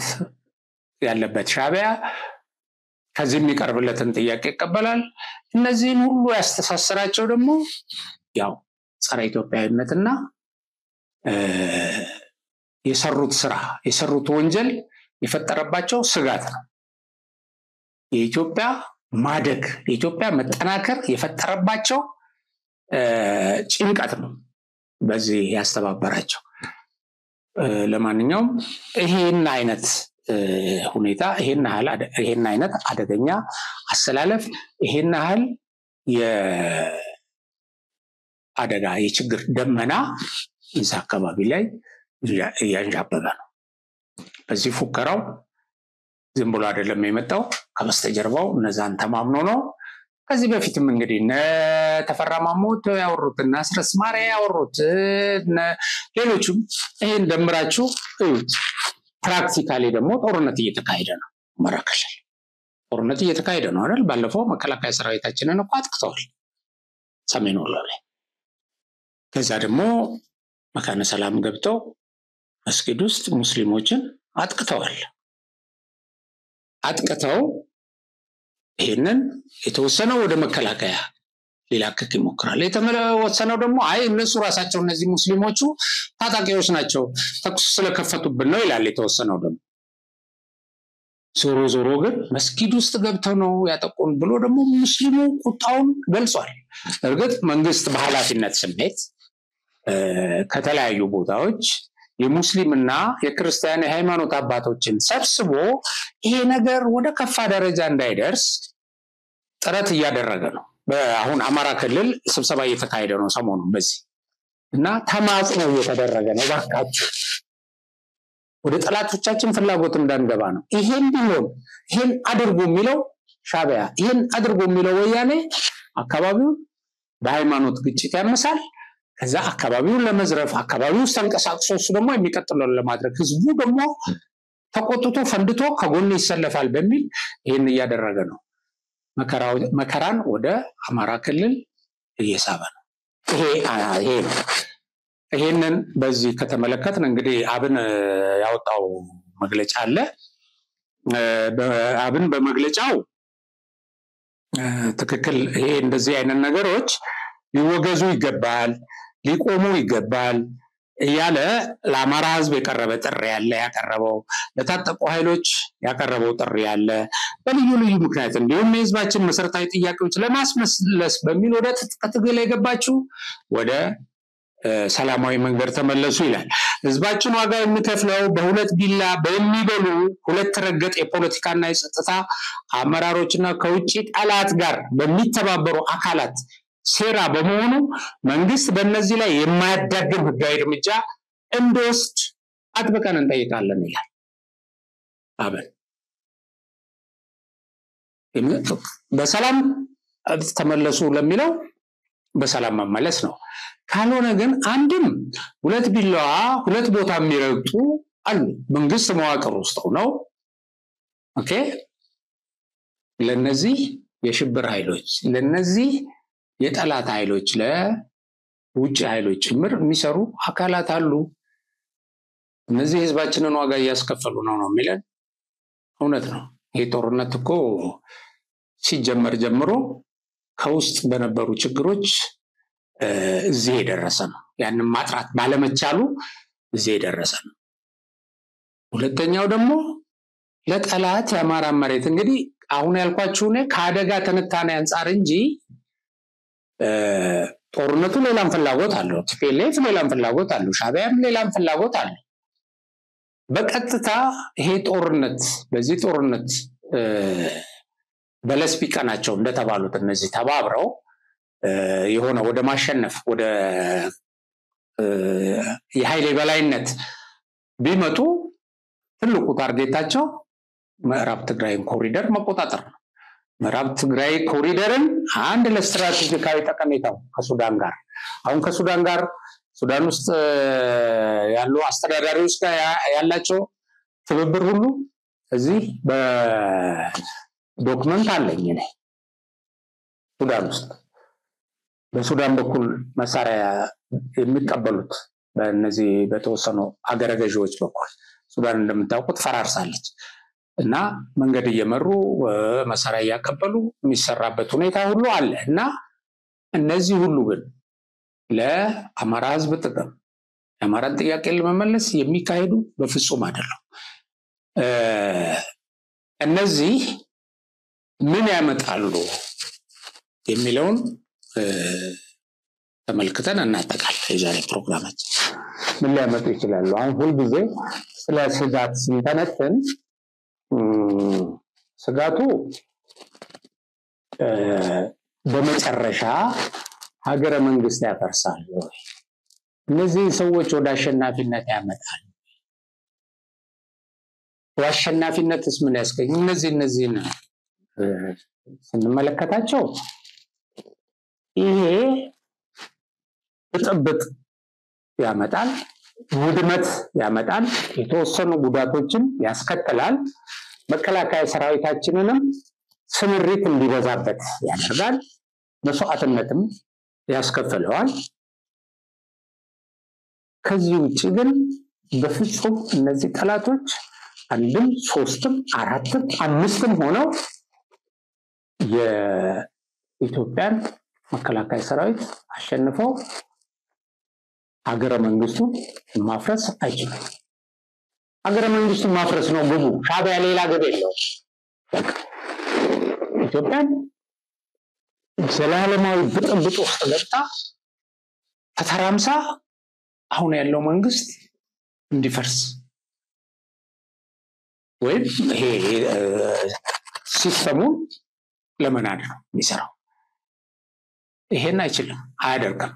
ያለበት ሻቢያ ከዚህ የሚቀርብለትን ጥያቄ ይቀበላል እነዚህን ሁሉ ያስተሳሰራቸው ደግሞ ያው ጸረ ኢትዮጵያዊነትና የሰሩት ወንጀል የፈጠረባቸው ስጋት ነው የኢትዮጵያ ማደግ የኢትዮጵያ መጠናከር የፈጠረባቸው ጭንቀት ነው በዚህ ያስተባበራቸው ለማንኛውም ይሄን አይነት ሁኔታ ይሄን አይነት አደገኛ አሰላለፍ ይሄን ያህል የአደጋ የችግር ደመና እዛ አካባቢ ላይ ያንዣበበ ነው በዚህ ፉከራው ዝም ብሎ አይደለም የመጣው ከበስተጀርባው እነዛን ተማምኖ ነው ከዚህ በፊትም እንግዲህ ተፈራ ማሞት ያወሩትና አስረስማሬ ያወሩት ሌሎችም ይሄን ደምራችሁ እዩት ፕራክቲካሊ ደግሞ ጦርነት እየተካሄደ ነው መራከሻል ጦርነት እየተካሄደ ነው አይደል ባለፈው መከላከያ ሰራዊታችንን እኮ አጥቅተዋል ሰሜን ወሎ ላይ ከዛ ደግሞ መካነ ሰላም ገብተው መስጊድ ውስጥ ሙስሊሞችን አጥቅተዋል ይሄንን የተወሰነው ወደ መከላከያ ሊላክክ ይሞክራል የተወሰነው ደግሞ አይ እነሱ ራሳቸው እነዚህ ሙስሊሞቹ ታጣቂዎች ናቸው ተኩስ ስለከፈቱብን ነው ይላል የተወሰነው ደግሞ ዞሮ ግን መስጊድ ውስጥ ገብተው ነው ያጠቁን ብሎ ደግሞ ሙስሊሙ ቁጣውን ገልጿል እርግጥ መንግስት በኃላፊነት ስሜት ከተለያዩ ቦታዎች የሙስሊምና የክርስቲያን የሃይማኖት አባቶችን ሰብስቦ ይሄ ነገር ወደ ከፋ ደረጃ እንዳይደርስ ጥረት እያደረገ ነው አሁን አማራ ክልል ስብሰባ እየተካሄደ ነው ሰሞኑን በዚህ እና ተማጽኖ እየተደረገ ነው ባካችሁ ወደ ጠላቶቻችን ፍላጎት እንዳንገባ ነው ይሄን ቢሆን ይሄን አድርጉ የሚለው ሻዕቢያ ይሄን አድርጉ የሚለው ወያኔ አካባቢው በሃይማኖት ግጭት ያመሳል ከዛ አካባቢውን ለመዝረፍ አካባቢው ተንቀሳቅሶ እሱ ደግሞ የሚቀጥለው ለማድረግ ህዝቡ ደግሞ ተቆጥቶ ፈንድቶ ከጎን ይሰለፋል በሚል ይሄን እያደረገ ነው መከራን ወደ አማራ ክልል እየሳበ ነው ይሄንን በዚህ ከተመለከትን እንግዲህ አብን ያወጣው መግለጫ አለ አብን በመግለጫው ትክክል ይሄ እንደዚህ አይነት ነገሮች ሊወገዙ ይገባል ሊቆሙ ይገባል ያለ ለአማራ ህዝብ የቀረበ ጥሪ ያለ ያቀረበው ለታጠቁ ኃይሎች ያቀረበው ጥሪ ያለ በልዩ ልዩ ምክንያት እንዲሁም የህዝባችን መሰረታዊ ጥያቄዎች ለማስመለስ በሚል ወደ ትግል የገባችሁ ወደ ሰላማዊ መንገድ ተመለሱ ይላል ህዝባችን ዋጋ የሚከፍለው በሁለት ቢላ በሚበሉ ሁለት ረገጥ የፖለቲካና የጸጥታ አመራሮችና ከውጪ ጠላት ጋር በሚተባበሩ አካላት ሴራ በመሆኑ መንግስት በእነዚህ ላይ የማያዳግም ህጋዊ እርምጃ እንዲወስድ አጥብቀን እንጠይቃለን ይላል አብን በሰላም ተመለሱ ለሚለው በሰላም መመለስ ነው ካልሆነ ግን አንድም ሁለት ቢላዋ ሁለት ቦታ የሚረግጡ አሉ መንግስት መዋቅር ውስጥ ነው ኦኬ ለነዚህ የሽብር ኃይሎች ለነዚህ የጠላት ኃይሎች ለውጭ ኃይሎች ጭምር የሚሰሩ አካላት አሉ እነዚህ ህዝባችንን ዋጋ ያስከፈሉ ነው የሚለን እውነት ነው ይሄ ጦርነት እኮ ሲጀመር ጀምሮ ከውስጥ በነበሩ ችግሮች እዚህ የደረሰ ነው ያንን ማጥራት ባለመቻሉ እዚህ የደረሰ ነው ሁለተኛው ደግሞ ለጠላት የአማራ መሬት እንግዲህ አሁን ያልኳችሁ ነው ከአደጋ ተነታነ አንፃር እንጂ ጦርነቱ ሌላም ፍላጎት አለው ቲፒኤልኤፍ ሌላም ፍላጎት አለው ሻዕቢያም ሌላም ፍላጎት አለው በቀጥታ ይሄ ጦርነት በዚህ ጦርነት በለስፒካናቸው እንደተባሉት እነዚህ ተባብረው የሆነ ወደ ማሸነፍ ወደ የኃይል በላይነት ቢመጡ ትልቁ ታርጌታቸው ምዕራብ ትግራይ ኮሪደር መቆጣጠር ነው ምዕራብ ትግራይ ኮሪደርን አንድ ለስትራቴጂካዊ ጠቀሜታው ከሱዳን ጋር አሁን ከሱዳን ጋር ሱዳን ውስጥ ያሉ አስተዳዳሪዎች ጋር ያላቸው ትብብር ሁሉ እዚህ በዶክመንት አለኝ እኔ ሱዳን ውስጥ በሱዳን በኩል መሳሪያ የሚቀበሉት በእነዚህ በተወሰኑ አገረ ገዢዎች በኩል ሱዳን እንደምታውቁት ፈራርሳለች እና መንገድ እየመሩ መሳሪያ ያቀበሉ የሚሰራበት ሁኔታ ሁሉ አለ እና እነዚህ ሁሉ ግን ለአማራ ህዝብ ጥቅም የአማራን ጥያቄ ለመመለስ የሚካሄዱ በፍጹም አይደለም እነዚህ ምን ያመጣሉ የሚለውን ተመልክተን እናጠቃለን የዛሬ ፕሮግራማችን ምን ሊያመጡ ይችላሉ አሁን ሁሉ ጊዜ ስለ ስጋት ስንተነትን ስጋቱ በመጨረሻ ሀገረ መንግስት ያፈርሳል እነዚህ ሰዎች ወደ አሸናፊነት ያመጣሉ ወአሸናፊነትስ ምን ያስገኝ እነዚህን ስንመለከታቸው ይሄ ብጥብጥ ያመጣል ውድመት ያመጣል የተወሰኑ ጉዳቶችን ያስከትላል መከላከያ ሰራዊታችንንም ስምሪት እንዲበዛበት ያደርጋል መስዋዕትነትም ያስከፍለዋል ከዚህ ውጪ ግን በፍጹም እነዚህ ጠላቶች አንድም ሶስትም አራትም አምስትም ሆነው የኢትዮጵያን መከላከያ ሰራዊት አሸንፈው ሀገረ መንግስቱን ማፍረስ አይችልም። ሀገረ መንግስቱን ማፍረስ ነው ግቡ። ሻዕቢያ ሌላ ግብ የለውም። ኢትዮጵያን ዘላለማዊ ብጥብጥ ውስጥ ገብታ ተተራምሳ አሁን ያለው መንግስት እንዲፈርስ ወይም ይሄ ሲስተሙን ለመናድ ነው የሚሰራው። ይሄን አይችልም፣ አያደርግም።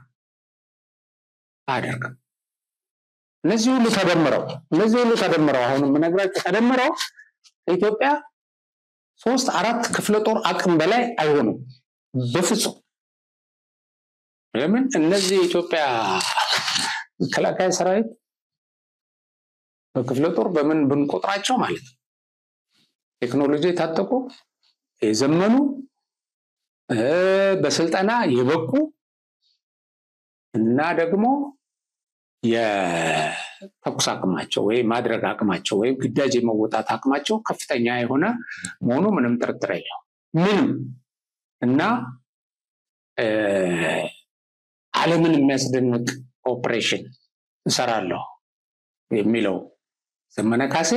እነዚህ ሁሉ ተደምረው አሁን የምነግራችሁ ተደምረው ኢትዮጵያ 3-4 ክፍለ ጦር አቅም በላይ አይሆኑም በፍጹም። ለምን እነዚህ ኢትዮጵያ መከላከያ ሰራዊት በክፍለ ጦር በምን ብንቆጥራቸው ማለት ነው ቴክኖሎጂ የታጠቁ የዘመኑ በስልጠና የበቁ እና ደግሞ የተኩስ አቅማቸው ወይ ማድረግ አቅማቸው ወይ ግዳጅ የመወጣት አቅማቸው ከፍተኛ የሆነ መሆኑ ምንም ጥርጥር የለውም። ምንም እና ዓለምን የሚያስደንቅ ኦፕሬሽን እንሰራለሁ የሚለው ዘመነ ካሴ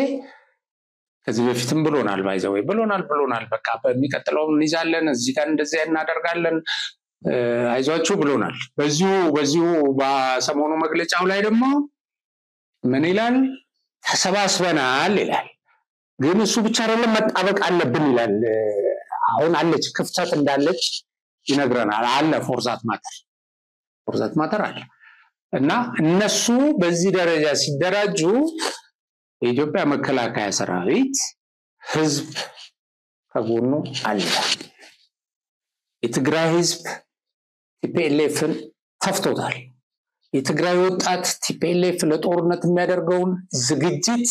ከዚህ በፊትም ብሎናል። ባይዘው ብሎናል። በቃ በሚቀጥለው እንይዛለን፣ እዚህ ጋር እንደዚህ እናደርጋለን፣ አይዟችሁ ብሎናል። በዚሁ በሰሞኑ መግለጫው ላይ ደግሞ ምን ይላል? ተሰባስበናል ይላል። ግን እሱ ብቻ አይደለም መጣበቅ አለብን ይላል። አሁን አለች ክፍተት እንዳለች ይነግረናል። አለ ፎርዛት ማተር አለ እና እነሱ በዚህ ደረጃ ሲደራጁ የኢትዮጵያ መከላከያ ሰራዊት ህዝብ ከጎኑ አለ። የትግራይ ህዝብ ቲፒኤልኤፍን ተፍቶታል። የትግራይ ወጣት ቲፒኤልኤፍ ለጦርነት የሚያደርገውን ዝግጅት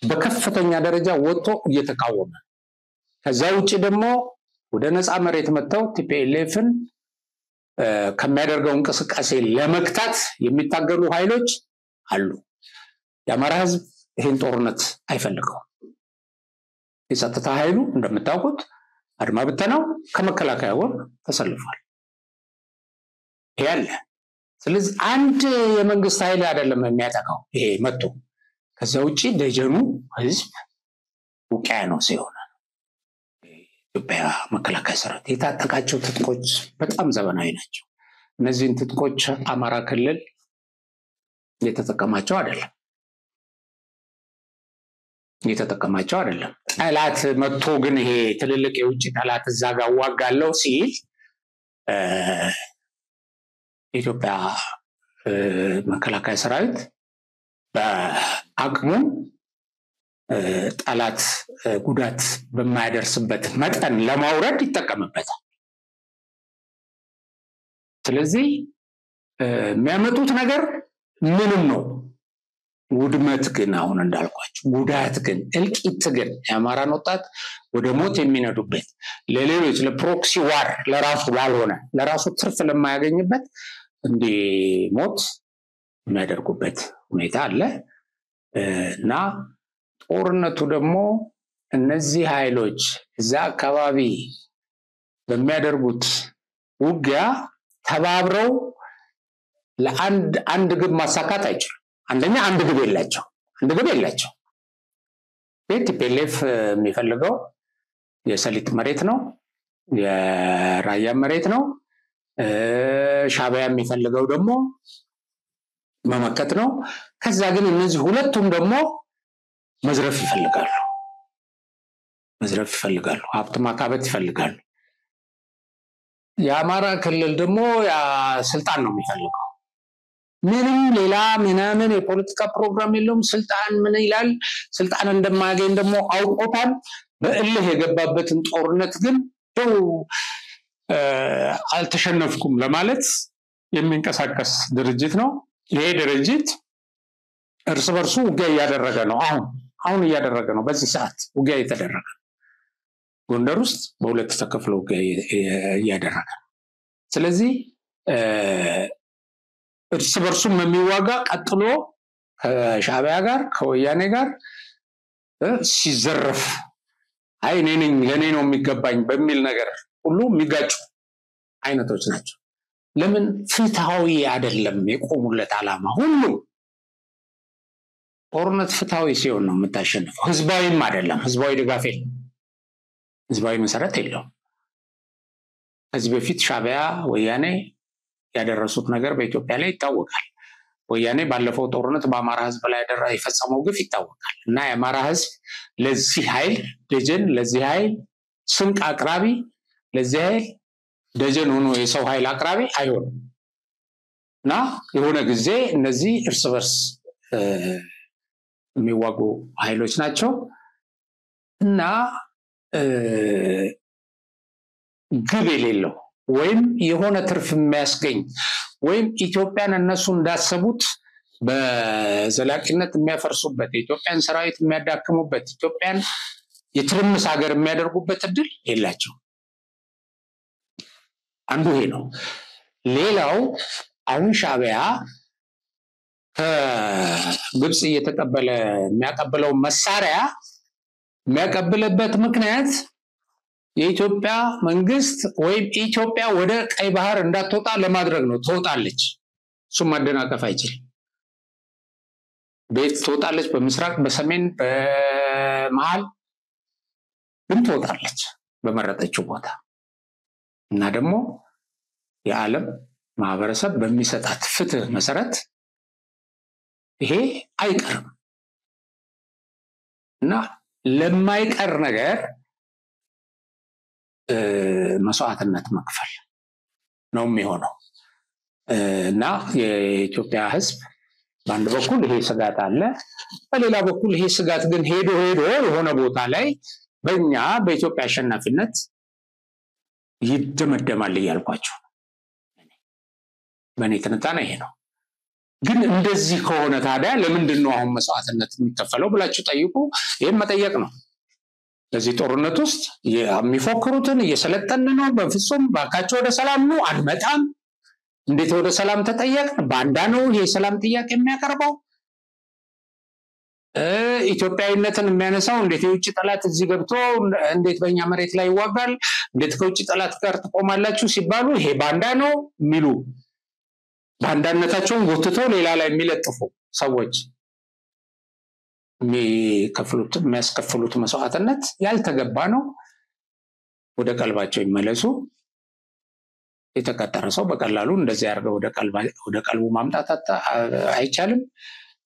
በከፍተኛ ደረጃ ወጥቶ እየተቃወመ ከዛ ውጪ ደግሞ ወደ ነፃ መሬት መጥተው ቲፒኤልኤፍን ከሚያደርገው እንቅስቃሴ ለመክታት የሚታገሉ ኃይሎች አሉ። የአማራ ህዝብ ይሄን ጦርነት አይፈልገውም። የጸጥታ ኃይሉ እንደምታውቁት አድማ ብተናው ከመከላከያ ጋር ተሰልፏል። ያለ ስለዚህ አንድ የመንግስት ኃይል አይደለም የሚያጠቃው ይሄ መጥቶ ከዛ ውጪ ደጀኑ ህዝብ ውቅያኖስ ይሆናል። ኢትዮጵያ መከላከያ ሰራዊት የታጠቃቸው ትጥቆች በጣም ዘመናዊ ናቸው። እነዚህን ትጥቆች አማራ ክልል የተጠቀማቸው አይደለም። ጠላት መጥቶ ግን ይሄ ትልልቅ የውጭ ጠላት እዛ ጋር ዋጋለው ሲል ኢትዮጵያ መከላከያ ሰራዊት በአቅሙ ጠላት ጉዳት በማያደርስበት መጠን ለማውረድ ይጠቀምበታል። ስለዚህ የሚያመጡት ነገር ምንም ነው። ውድመት ግን አሁን እንዳልኳችሁ ጉዳት ግን እልቂት ግን የአማራን ወጣት ወደ ሞት የሚነዱበት ለሌሎች ለፕሮክሲ ዋር ለራሱ ባልሆነ ለራሱ ትርፍ ለማያገኝበት እንደ ሞት የሚያደርጉበት ሁኔታ አለ እና ጦርነቱ ደግሞ እነዚህ ኃይሎች እዛ አካባቢ በሚያደርጉት ውጊያ ተባብረው ለአንድ ግብ ማሳካት አይችሉም። አንደኛ አንድ ግብ የላቸው። ቲፒኤልኤፍ የሚፈልገው የሰሊጥ መሬት ነው፣ የራያ መሬት ነው። ሻዕቢያ የሚፈልገው ደግሞ መመከት ነው። ከዛ ግን እነዚህ ሁለቱም ደግሞ መዝረፍ ይፈልጋሉ፣ ሀብት ማካበት ይፈልጋሉ። የአማራ ክልል ደግሞ ያ ስልጣን ነው የሚፈልገው። ምንም ሌላ ምናምን የፖለቲካ ፕሮግራም የለውም። ስልጣን ምን ይላል? ስልጣን እንደማያገኝ ደግሞ አውቆታል። በእልህ የገባበትን ጦርነት ግን አልተሸነፍኩም ለማለት የሚንቀሳቀስ ድርጅት ነው። ይሄ ድርጅት እርስ በርሱ ውጊያ እያደረገ ነው። አሁን እያደረገ ነው። በዚህ ሰዓት ውጊያ እየተደረገ ጎንደር ውስጥ በሁለት ተከፍሎ ውጊያ እያደረገ ነው። ስለዚህ እርስ በርሱም የሚዋጋ ቀጥሎ ከሻዕቢያ ጋር ከወያኔ ጋር ሲዘረፍ አይ ለኔ ነው የሚገባኝ በሚል ነገር ሁሉ የሚጋጩ አይነቶች ናቸው። ለምን ፍትሃዊ አይደለም የቆሙለት ዓላማ ሁሉ። ጦርነት ፍትሃዊ ሲሆን ነው የምታሸንፈው። ህዝባዊም አይደለም፣ ህዝባዊ ድጋፍ የለም፣ ህዝባዊ መሰረት የለውም። ከዚህ በፊት ሻዕቢያ ወያኔ ያደረሱት ነገር በኢትዮጵያ ላይ ይታወቃል። ወያኔ ባለፈው ጦርነት በአማራ ህዝብ ላይ የፈጸመው ግፍ ይታወቃል። እና የአማራ ህዝብ ለዚህ ኃይል ደጀን፣ ለዚህ ኃይል ስንቅ አቅራቢ፣ ለዚህ ኃይል ደጀን ሆኖ የሰው ኃይል አቅራቢ አይሆንም። እና የሆነ ጊዜ እነዚህ እርስ በርስ የሚዋጉ ኃይሎች ናቸው እና ግብ የሌለው ወይም የሆነ ትርፍ የሚያስገኝ ወይም ኢትዮጵያን እነሱ እንዳሰቡት በዘላቂነት የሚያፈርሱበት፣ ኢትዮጵያን ሰራዊት የሚያዳክሙበት፣ ኢትዮጵያን የትርምስ ሀገር የሚያደርጉበት እድል የላቸው። አንዱ ይሄ ነው። ሌላው አሁን ሻዕቢያ ከግብጽ እየተቀበለ የሚያቀብለው መሳሪያ የሚያቀብልበት ምክንያት የኢትዮጵያ መንግስት ወይም ኢትዮጵያ ወደ ቀይ ባህር እንዳትወጣ ለማድረግ ነው። ትወጣለች፣ እሱም ማደናቀፍ አይችልም። ቤት ትወጣለች፣ በምስራቅ፣ በሰሜን፣ በመሃል ግን ትወጣለች በመረጠችው ቦታ እና ደግሞ የዓለም ማህበረሰብ በሚሰጣት ፍትህ መሰረት ይሄ አይቀርም እና ለማይቀር ነገር መስዋዕትነት መክፈል ነው የሚሆነው እና የኢትዮጵያ ህዝብ በአንድ በኩል ይሄ ስጋት አለ፣ በሌላ በኩል ይሄ ስጋት ግን ሄዶ የሆነ ቦታ ላይ በእኛ በኢትዮጵያ አሸናፊነት ይደመደማል እያልኳቸው በእኔ ትንታኔ ይሄ ነው። ግን እንደዚህ ከሆነ ታዲያ ለምንድን ነው አሁን መስዋዕትነት የሚከፈለው ብላችሁ ጠይቁ። ይሄን መጠየቅ ነው። በዚህ ጦርነት ውስጥ የሚፎክሩትን እየሰለጠን ነው፣ በፍጹም ባካቸው ወደ ሰላም ነው አንመጣም፣ እንዴት ወደ ሰላም ተጠየቅን፣ ባንዳ ነው ይሄ ሰላም ጥያቄ የሚያቀርበው፣ ኢትዮጵያዊነትን የሚያነሳው እንዴት የውጭ ጠላት እዚህ ገብቶ እንዴት በእኛ መሬት ላይ ይዋጋል፣ እንዴት ከውጭ ጠላት ጋር ትቆማላችሁ ሲባሉ ይሄ ባንዳ ነው የሚሉ ባንዳነታቸውን ጎትተው ሌላ ላይ የሚለጥፉ ሰዎች የሚያስከፍሉት መስዋዕትነት ያልተገባ ነው። ወደ ቀልባቸው ይመለሱ። የተቀጠረ ሰው በቀላሉ እንደዚህ ያርገው ወደ ቀልቡ ማምጣት አይቻልም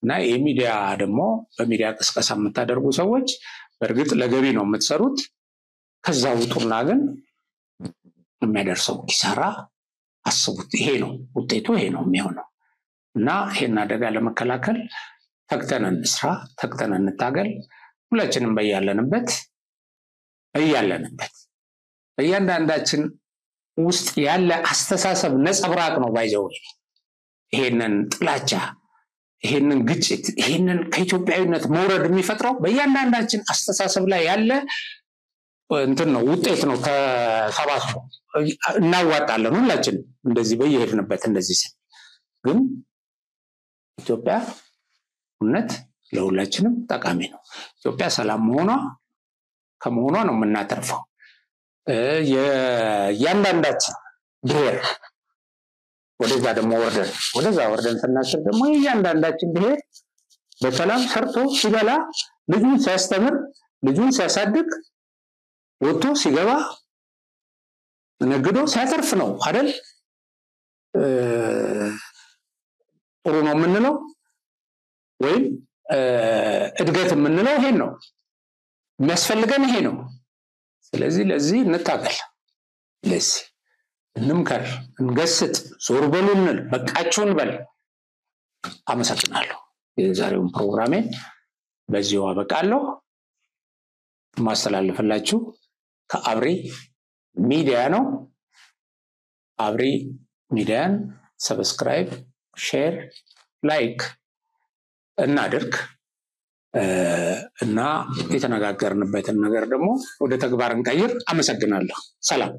እና የሚዲያ ደግሞ በሚዲያ ቅስቀሳ የምታደርጉ ሰዎች በእርግጥ ለገቢ ነው የምትሰሩት። ከዛ ውጡና ግን የሚያደርሰው ኪሳራ አስቡት። ይሄ ነው ውጤቱ፣ ይሄ ነው የሚሆነው እና ይሄን አደጋ ለመከላከል ተግተን እንስራ፣ ተግተን እንታገል። ሁላችንም በያለንበት በእያንዳንዳችን ውስጥ ያለ አስተሳሰብ ነጸብራቅ ነው ባይዘው ይሄንን ጥላቻ፣ ይሄንን ግጭት፣ ይሄንን ከኢትዮጵያዊነት መውረድ የሚፈጥረው በእያንዳንዳችን አስተሳሰብ ላይ ያለ እንትን ነው፣ ውጤት ነው። ተሰባስቦ እናዋጣለን ሁላችን እንደዚህ በየሄድንበት እንደዚህ ሲል ግን ኢትዮጵያ እውነት ለሁላችንም ጠቃሚ ነው። ኢትዮጵያ ሰላም ከመሆኗ ነው የምናተርፈው። የእያንዳንዳችን ብሔር ወደዛ ወርደን ስናስብ ደግሞ የእያንዳንዳችን ብሔር በሰላም ሰርቶ ሲበላ፣ ልጁን ሲያስተምር፣ ልጁን ሲያሳድግ፣ ወጥቶ ሲገባ፣ ነግዶ ሲያተርፍ ነው አይደል ጥሩ ነው የምንለው ወይም እድገት የምንለው ይሄን ነው የሚያስፈልገን፣ ይሄ ነው። ስለዚህ ለዚህ እንታገል፣ ለዚህ እንምከር፣ እንገስጥ፣ ዞር በሉ እንል፣ በቃችሁ እንበል። አመሰግናለሁ። የዛሬውን ፕሮግራሜን በዚሁ አበቃለሁ። ማስተላለፍላችሁ ከአብሪ ሚዲያ ነው። አብሪ ሚዲያን ሰብስክራይብ፣ ሼር፣ ላይክ እናድርግ እና የተነጋገርንበትን ነገር ደግሞ ወደ ተግባር እንቀይር። አመሰግናለሁ። ሰላም።